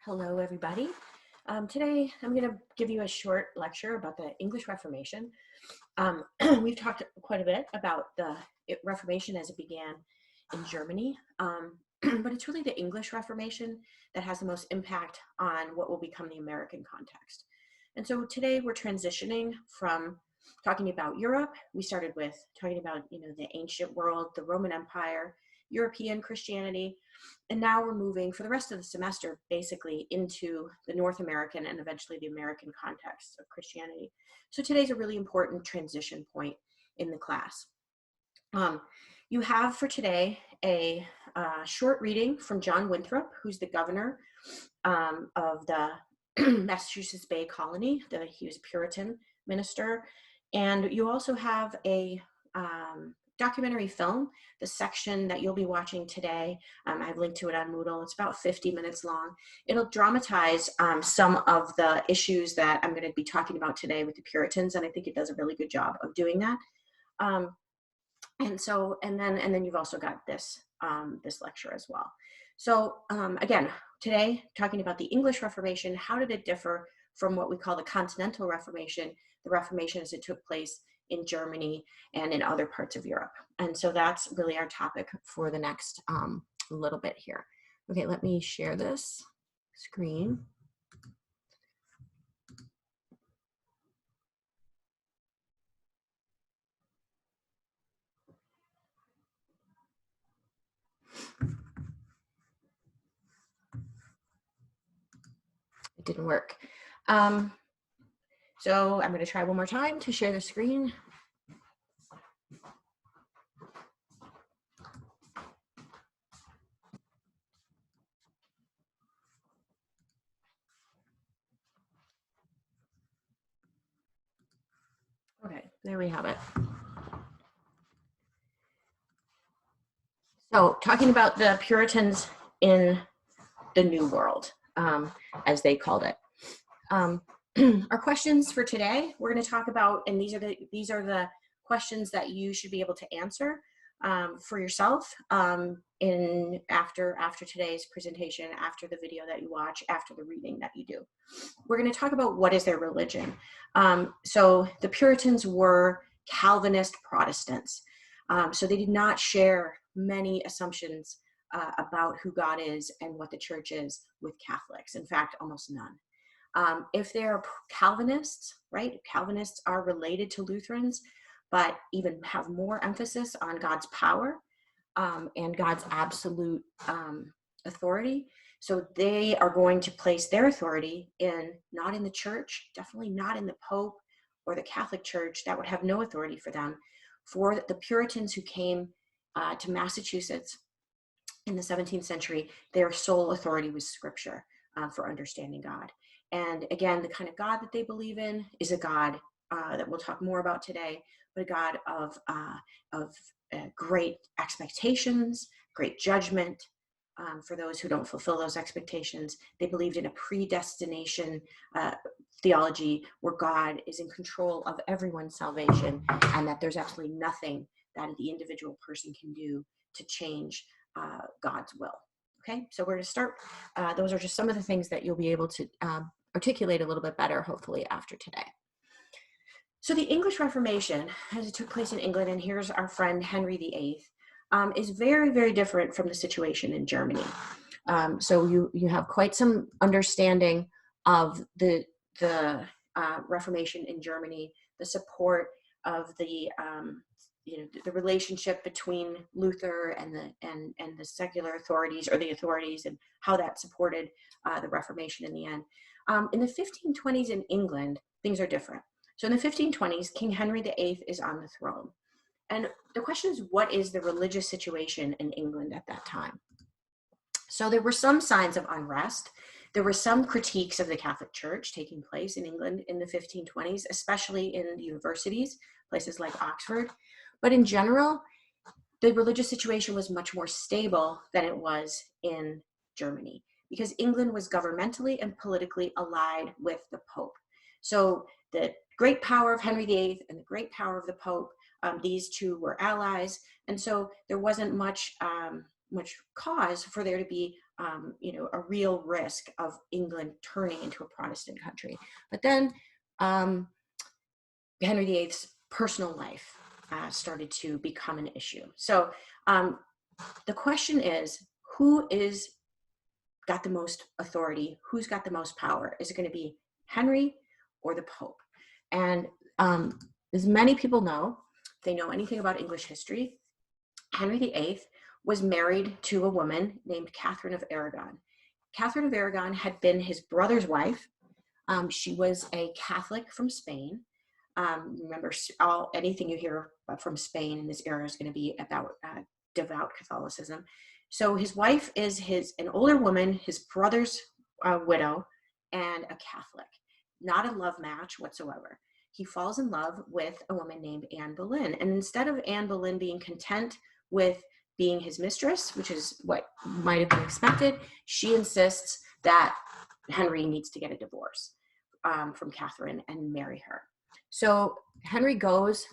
Hello, everybody. Today, I'm going to give you a short lecture about the English Reformation. We've talked quite a bit about the Reformation as it began in Germany, but it's really the English Reformation that has the most impact on what will become the American context. And so today we're transitioning from talking about Europe. We started with talking about, the ancient world, the Roman Empire, European Christianity, and now we're moving for the rest of the semester basically into the North American and eventually the American context of Christianity. So today's a really important transition point in the class. You have for today a short reading from John Winthrop, who's the governor of the Massachusetts Bay Colony. He was a Puritan minister. And you also have a documentary film, the section that you'll be watching today. I've linked to it on Moodle. It's about 50 minutes long. It'll dramatize some of the issues that I'm going to be talking about today with the Puritans, and I think it does a really good job of doing that. And then you've also got this this lecture as well. So again, today talking about the English Reformation. How did it differ from what we call the Continental Reformation, the Reformation as it took place in Germany and in other parts of Europe? And so that's really our topic for the next little bit here. Okay, let me share this screen. It didn't work. So I'm going to try one more time to share the screen. Okay, there we have it. So talking about the Puritans in the New World, as they called it. Our questions for today, we're going to talk about, and these are the questions that you should be able to answer for yourself after today's presentation, after the video that you watch, after the reading that you do. We're going to talk about what is their religion. So the Puritans were Calvinist Protestants. So they did not share many assumptions about who God is and what the church is with Catholics. In fact, almost none. If they're Calvinists, right? Calvinists are related to Lutherans, but even have more emphasis on God's power and God's absolute authority. So they are going to place their authority not in the church, definitely not in the Pope or the Catholic Church. That would have no authority for them. For the Puritans who came to Massachusetts in the 17th century, their sole authority was Scripture for understanding God. And again, the kind of God that they believe in is a God that we'll talk more about today, but a God of great expectations, great judgment for those who don't fulfill those expectations. They believed in a predestination theology where God is in control of everyone's salvation and that there's absolutely nothing that the individual person can do to change God's will. Okay, so we're going to start. Those are just some of the things that you'll be able to articulate a little bit better, hopefully, after today. So the English Reformation, as it took place in England, and here's our friend Henry VIII, is very, very different from the situation in Germany. So you have quite some understanding of the Reformation in Germany, the support of the relationship between Luther and the secular authorities or the authorities, and how that supported the Reformation in the end. In the 1520s in England, things are different. So in the 1520s, King Henry VIII is on the throne. And the question is, what is the religious situation in England at that time? So there were some signs of unrest. There were some critiques of the Catholic Church taking place in England in the 1520s, especially in the universities, places like Oxford. But in general, the religious situation was much more stable than it was in Germany, because England was governmentally and politically allied with the Pope. So the great power of Henry VIII and the great power of the Pope, these two were allies. And so there wasn't much cause for there to be a real risk of England turning into a Protestant country. But then Henry VIII's personal life started to become an issue. So the question is, who is got the most authority? Who's got the most power? Is it going to be Henry or the Pope? And as many people know, if they know anything about English history, Henry VIII was married to a woman named Catherine of Aragon. Catherine of Aragon had been his brother's wife. She was a Catholic from Spain. Remember, anything you hear from Spain in this era is going to be about devout Catholicism. So his wife is an older woman, his brother's widow, and a Catholic. Not a love match whatsoever. He falls in love with a woman named Anne Boleyn. And instead of Anne Boleyn being content with being his mistress, which is what might have been expected, she insists that Henry needs to get a divorce from Catherine and marry her. So Henry goes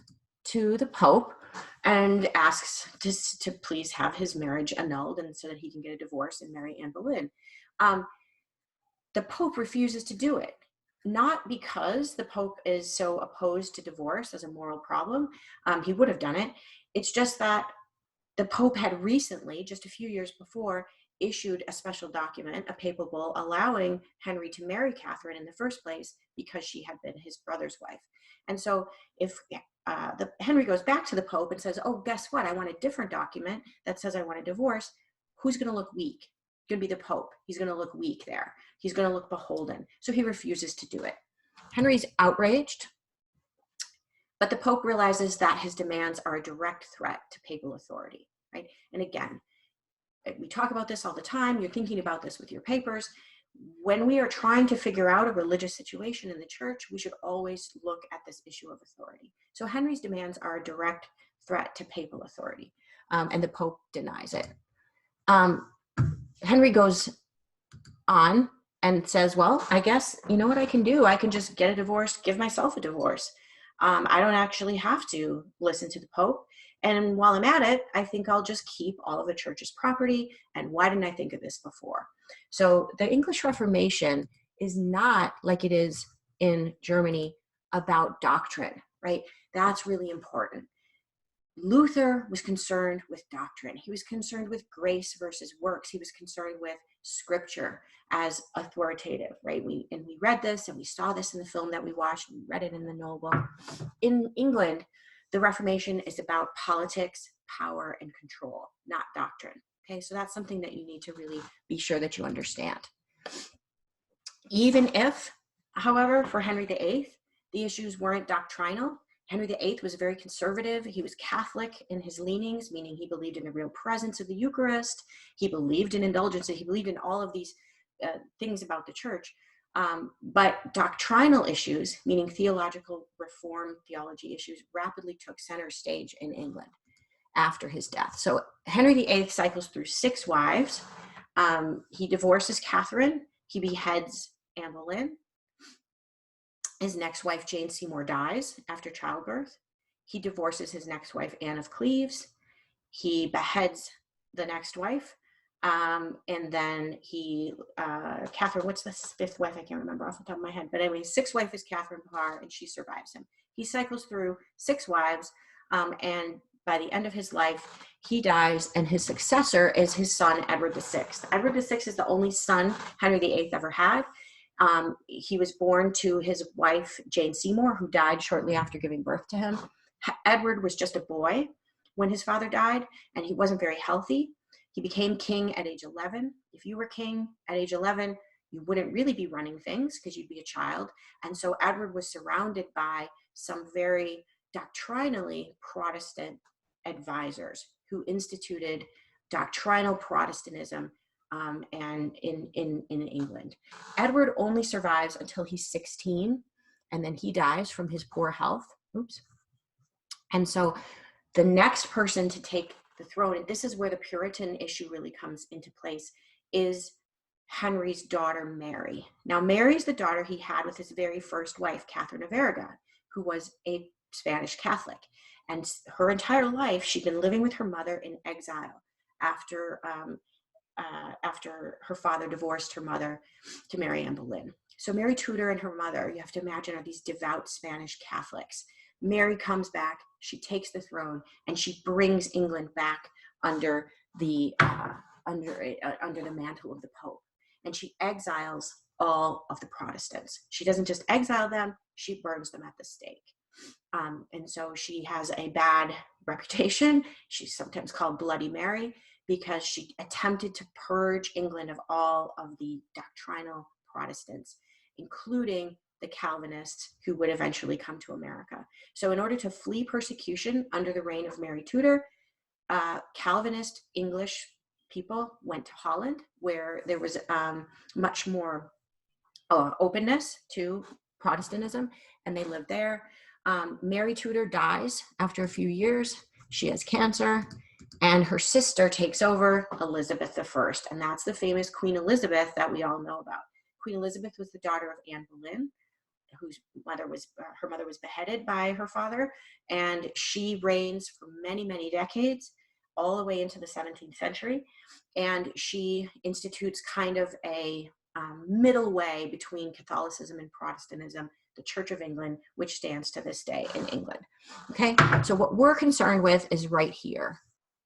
to the Pope and asks to please have his marriage annulled, and so that he can get a divorce and marry Anne Boleyn. The Pope refuses to do it, not because the Pope is so opposed to divorce as a moral problem. He would have done it. It's just that the Pope had recently, just a few years before, issued a special document, a papal bull, allowing Henry to marry Catherine in the first place because she had been his brother's wife. And so if Henry goes back to the Pope and says, oh, guess what? I want a different document that says I want a divorce. Who's going to look weak? It's going to be the Pope. He's going to look weak there. He's going to look beholden. So he refuses to do it. Henry's outraged, but the Pope realizes that his demands are a direct threat to papal authority, right? And again, we talk about this all the time. You're thinking about this with your papers. When we are trying to figure out a religious situation in the church, we should always look at this issue of authority. So Henry's demands are a direct threat to papal authority, and the Pope denies it. Henry goes on and says, well, I guess, you know what I can do? I can just get a divorce, give myself a divorce. I don't actually have to listen to the Pope. And while I'm at it, I think I'll just keep all of the church's property. And why didn't I think of this before? So the English Reformation is not like it is in Germany about doctrine, right? That's really important. Luther was concerned with doctrine. He was concerned with grace versus works. He was concerned with scripture as authoritative, right? We read this and we saw this in the film that we watched. We read it in the Noble. In England, the Reformation is about politics, power, and control, not doctrine. Okay, so that's something that you need to really be sure that you understand. Even if, however, for Henry VIII, the issues weren't doctrinal. Henry VIII was very conservative. He was Catholic in his leanings, meaning he believed in the real presence of the Eucharist. He believed in indulgence. He believed in all of these things about the church. But doctrinal issues, meaning theological reform theology issues, rapidly took center stage in England after his death. So Henry VIII cycles through 6 wives. He divorces Catherine. He beheads Anne Boleyn. His next wife, Jane Seymour, dies after childbirth. He divorces his next wife, Anne of Cleves. He beheads the next wife. And then Catherine, what's the 5th wife? I can't remember off the top of my head. But anyway, 6th wife is Catherine Parr, and she survives him. He cycles through 6 wives, and by the end of his life, he dies, and his successor is his son, Edward VI. Edward VI is the only son Henry VIII ever had. He was born to his wife, Jane Seymour, who died shortly after giving birth to him. Edward was just a boy when his father died, and he wasn't very healthy. He became king at age 11. If you were king at age 11, you wouldn't really be running things because you'd be a child. And so Edward was surrounded by some very doctrinally Protestant advisors who instituted doctrinal Protestantism and in England. Edward only survives until he's 16, and then he dies from his poor health. Oops. And so the next person to take the throne, and this is where the Puritan issue really comes into place, is Henry's daughter, Mary. Now, Mary's the daughter he had with his very first wife, Catherine of Aragon, who was a Spanish Catholic. And her entire life, she'd been living with her mother in exile after after her father divorced her mother to marry Anne Boleyn. So Mary Tudor and her mother, you have to imagine, are these devout Spanish Catholics. Mary comes back, she takes the throne, and she brings England back under the mantle of the Pope, and she exiles all of the Protestants. She doesn't just exile them; she burns them at the stake. And so she has a bad reputation. She's sometimes called Bloody Mary because she attempted to purge England of all of the doctrinal Protestants, including the Calvinists who would eventually come to America. So in order to flee persecution under the reign of Mary Tudor, Calvinist English people went to Holland, where there was much more openness to Protestantism, and they lived there. Mary Tudor dies after a few years. She has cancer, and her sister takes over, Elizabeth I, and that's the famous Queen Elizabeth that we all know about. Queen Elizabeth was the daughter of Anne Boleyn, whose mother was her mother was beheaded by her father, and she reigns for many, many decades, all the way into the 17th century, and she institutes kind of a middle way between Catholicism and Protestantism, the Church of England, which stands to this day in England. Okay, so what we're concerned with is right here,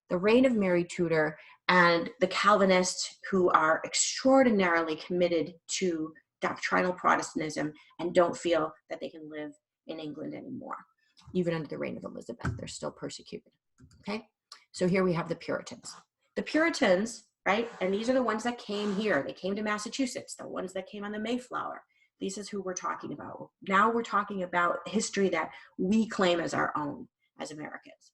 the reign of Mary Tudor and the Calvinists who are extraordinarily committed to doctrinal Protestantism and don't feel that they can live in England anymore. Even under the reign of Elizabeth, they're still persecuted. Okay, so here we have the Puritans. The Puritans, right, and these are the ones that came here. They came to Massachusetts, the ones that came on the Mayflower. This is who we're talking about. Now we're talking about history that we claim as our own as Americans.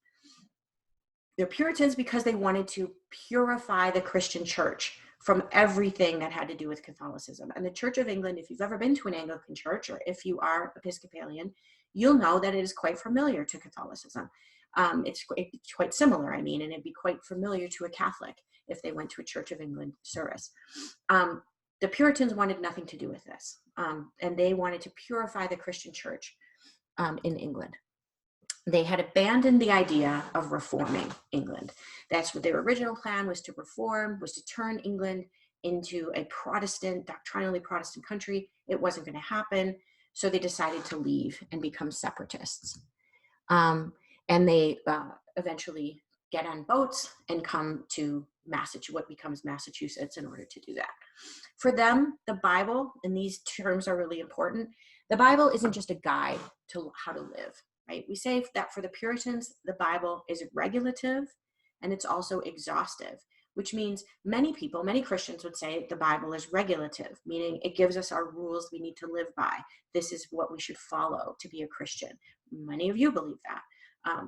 They're Puritans because they wanted to purify the Christian church from everything that had to do with Catholicism. And the Church of England, if you've ever been to an Anglican church, or if you are Episcopalian, you'll know that it is quite familiar to Catholicism. It's quite similar, I mean, and it'd be quite familiar to a Catholic if they went to a Church of England service. The Puritans wanted nothing to do with this, and they wanted to purify the Christian church in England. They had abandoned the idea of reforming England. That's what their original plan was, to reform, was to turn England into a Protestant, doctrinally Protestant country. It wasn't going to happen, so they decided to leave and become separatists. And they eventually get on boats and come to what becomes Massachusetts in order to do that. For them, the Bible, and these terms are really important, the Bible isn't just a guide to how to live. Right? We say that for the Puritans, the Bible is regulative and it's also exhaustive, which means many Christians would say the Bible is regulative, meaning it gives us our rules we need to live by. This is what we should follow to be a Christian. Many of you believe that.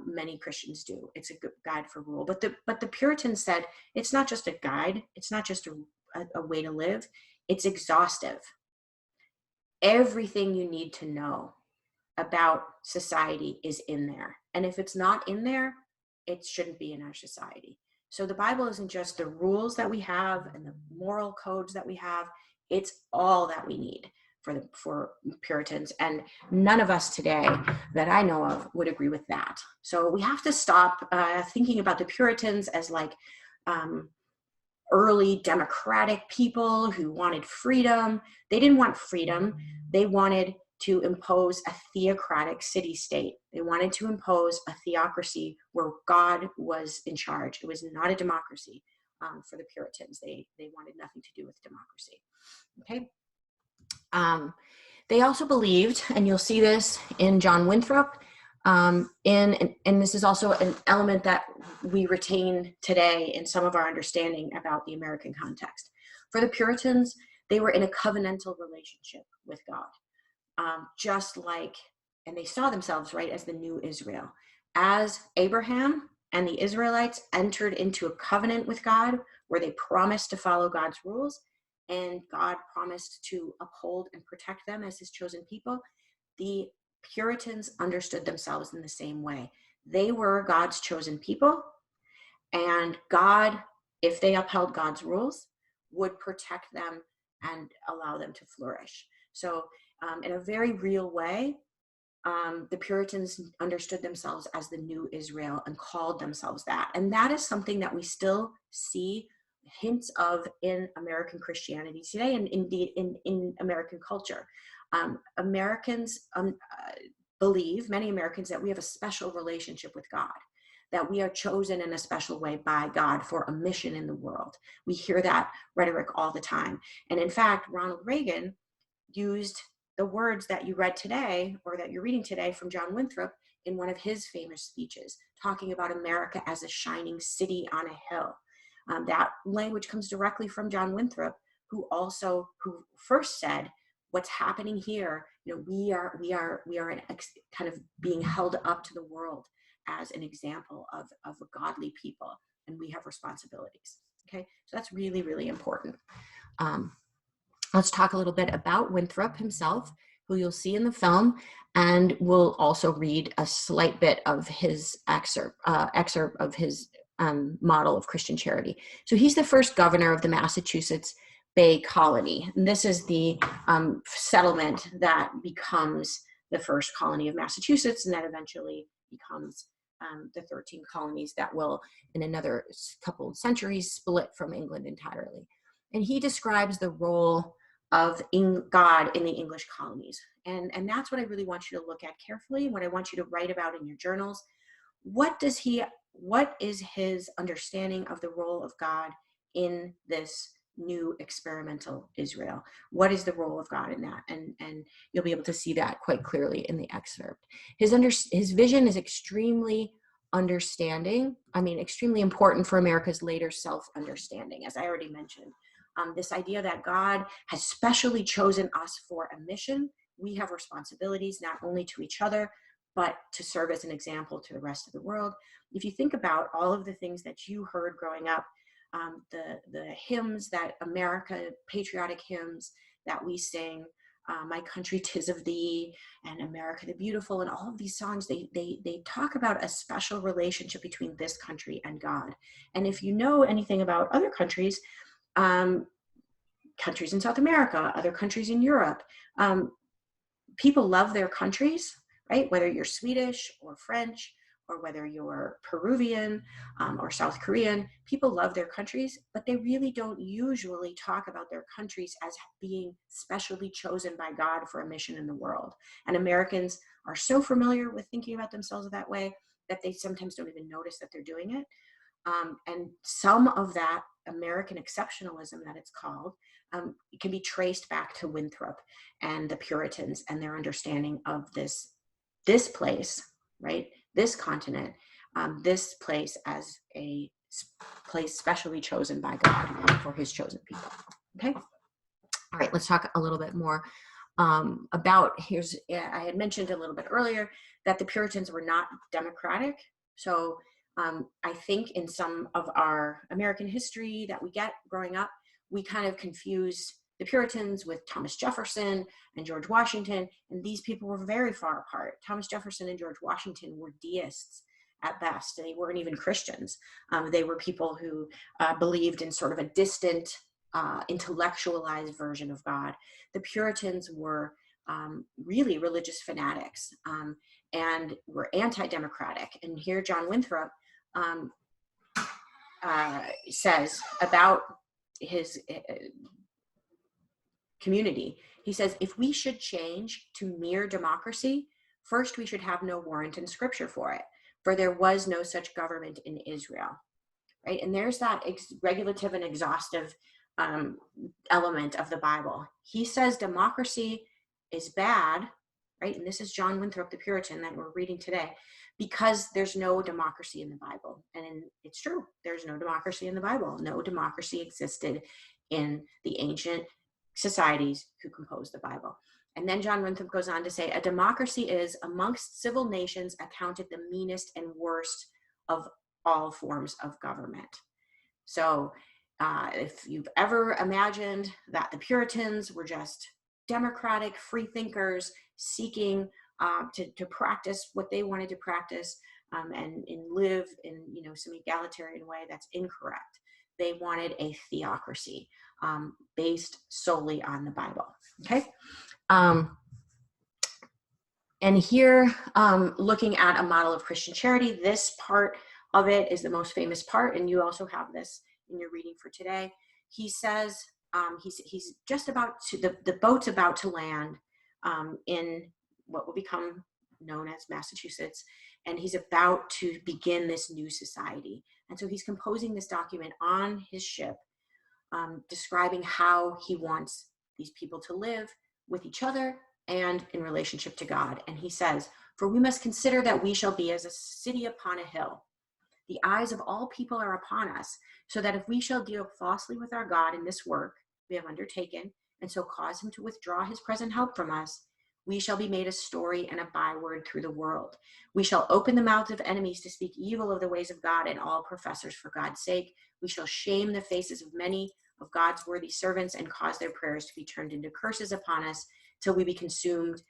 Many Christians do. It's a good guide for rule. But the Puritans said it's not just a guide. It's not just a way to live. It's exhaustive. Everything you need to know about society is in there. And if it's not in there, it shouldn't be in our society. So the Bible isn't just the rules that we have and the moral codes that we have. It's all that we need for Puritans. And none of us today that I know of would agree with that. So we have to stop thinking about the Puritans as like early democratic people who wanted freedom. They didn't want freedom. They wanted to impose a theocratic city-state. They wanted to impose a theocracy where God was in charge. It was not a democracy for the Puritans. They wanted nothing to do with democracy. Okay. They also believed, and you'll see this in John Winthrop, and this is also an element that we retain today in some of our understanding about the American context. For the Puritans, they were in a covenantal relationship with God. Just like, and they saw themselves, right, as the new Israel. As Abraham and the Israelites entered into a covenant with God where they promised to follow God's rules and God promised to uphold and protect them as his chosen people, the Puritans understood themselves in the same way. They were God's chosen people, and God, if they upheld God's rules, would protect them and allow them to flourish. So in a very real way, the Puritans understood themselves as the new Israel and called themselves that. And that is something that we still see hints of in American Christianity today, and indeed in American culture. Americans believe, many Americans, that we have a special relationship with God, that we are chosen in a special way by God for a mission in the world. We hear that rhetoric all the time. And in fact, Ronald Reagan used the words that you read today, or that you're reading today from John Winthrop, in one of his famous speeches, talking about America as a shining city on a hill. That language comes directly from John Winthrop, who first said, what's happening here, we are kind of being held up to the world as an example of a godly people, and we have responsibilities. Okay, so that's really, really important. Let's talk a little bit about Winthrop himself, who you'll see in the film, and we'll also read a slight bit of his excerpt of his model of Christian charity. So he's the first governor of the Massachusetts Bay Colony. And this is the settlement that becomes the first colony of Massachusetts, and that eventually becomes the 13 colonies that will, in another couple of centuries, split from England entirely. And he describes the role of God in the English colonies. And that's what I really want you to look at carefully, what I want you to write about in your journals. What is his understanding of the role of God in this new experimental Israel? What is the role of God in that? And you'll be able to see that quite clearly in the excerpt. His vision is extremely extremely important for America's later self-understanding, as I already mentioned. This idea that God has specially chosen us for a mission. We have responsibilities not only to each other, but to serve as an example to the rest of the world. If you think about all of the things that you heard growing up, the hymns that patriotic hymns that we sing, My Country 'Tis of Thee, and America the Beautiful, and all of these songs, they talk about a special relationship between this country and God. And if you know anything about other countries, countries in South America, other countries in Europe, people love their countries, right? Whether you're Swedish or French, or whether you're Peruvian or South Korean, people love their countries, but they really don't usually talk about their countries as being specially chosen by God for a mission in the world. And Americans are so familiar with thinking about themselves that way that they sometimes don't even notice that they're doing it. And some of that American exceptionalism that it's called can be traced back to Winthrop and the Puritans and their understanding of this place, right? This continent, this place as a place specially chosen by God for his chosen people. Okay. All right, let's talk a little bit more about, I had mentioned a little bit earlier that the Puritans were not democratic. So I think in some of our American history that we get growing up, we kind of confuse the Puritans with Thomas Jefferson and George Washington, and these people were very far apart. Thomas Jefferson and George Washington were deists at best. They weren't even Christians. They were people who believed in sort of a distant, intellectualized version of God. The Puritans were really religious fanatics and were anti-democratic. And here John Winthrop says about his community, he says, if we should change to mere democracy, first we should have no warrant in scripture for it, for there was no such government in Israel, right? And there's that regulative and exhaustive element of the Bible. He says democracy is bad, right? And this is John Winthrop, the Puritan that we're reading today, because there's no democracy in the Bible. And it's true, there's no democracy in the Bible. No democracy existed in the ancient societies who composed the Bible. And then John Winthrop goes on to say, a democracy is, amongst civil nations, accounted the meanest and worst of all forms of government. So if you've ever imagined that the Puritans were just democratic free thinkers seeking to practice what they wanted to practice and live in some egalitarian way, that's incorrect. They wanted a theocracy based solely on the Bible. Okay. And here, looking at a model of Christian charity, this part of it is the most famous part, and you also have this in your reading for today. He says he's just about to, the boat's about to land in what will become known as Massachusetts, and he's about to begin this new society. And so he's composing this document on his ship, describing how he wants these people to live with each other and in relationship to God. And he says, "For we must consider that we shall be as a city upon a hill. The eyes of all people are upon us, so that if we shall deal falsely with our God in this work we have undertaken, and so cause him to withdraw his present help from us, we shall be made a story and a byword through the world. We shall open the mouths of enemies to speak evil of the ways of God and all professors for God's sake. We shall shame the faces of many of God's worthy servants and cause their prayers to be turned into curses upon us till we be consumed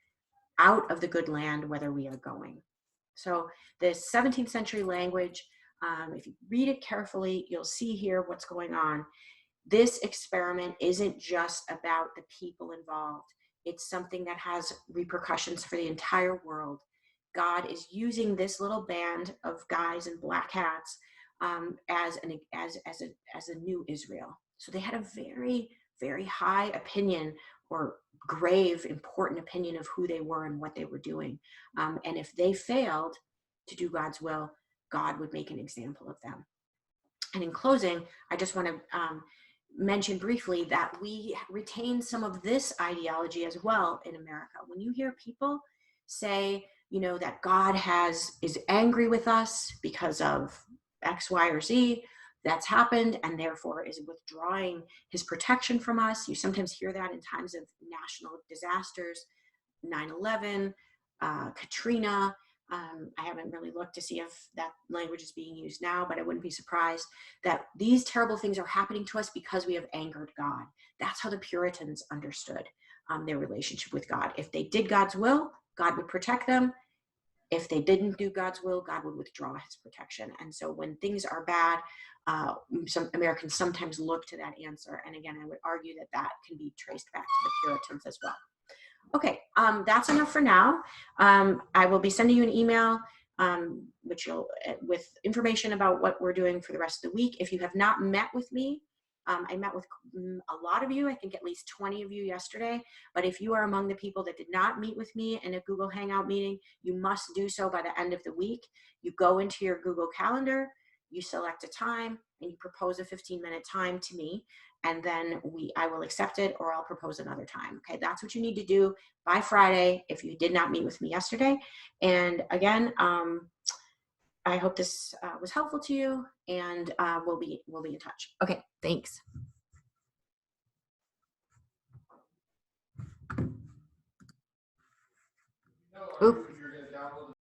out of the good land whither we are going." So the 17th century language, if you read it carefully, you'll see here what's going on. This experiment isn't just about the people involved. It's something that has repercussions for the entire world. God is using this little band of guys in black hats as a new Israel. So they had a very, very high opinion, or grave, important opinion, of who they were and what they were doing. And if they failed to do God's will, God would make an example of them. And in closing, I just want to mention briefly that we retain some of this ideology as well in America. When you hear people say, that God is angry with us because of X, Y, or Z that's happened, and therefore is withdrawing his protection from us. You sometimes hear that in times of national disasters, 9/11, Katrina. I haven't really looked to see if that language is being used now, but I wouldn't be surprised that these terrible things are happening to us because we have angered God. That's how the Puritans understood their relationship with God. If they did God's will, God would protect them. If they didn't do God's will, God would withdraw his protection. And so when things are bad, some Americans sometimes look to that answer. And again, I would argue that that can be traced back to the Puritans as well. Okay, that's enough for now. I will be sending you an email with information about what we're doing for the rest of the week. If you have not met with me, I met with a lot of you, I think at least 20 of you yesterday, but if you are among the people that did not meet with me in a Google Hangout meeting, you must do so by the end of the week. You go into your Google Calendar, you select a time, and you propose a 15-minute time to me, and then I will accept it, or I'll propose another time. Okay, that's what you need to do by Friday if you did not meet with me yesterday. And again, I hope this was helpful to you, and we'll be in touch. Okay, thanks. Oop.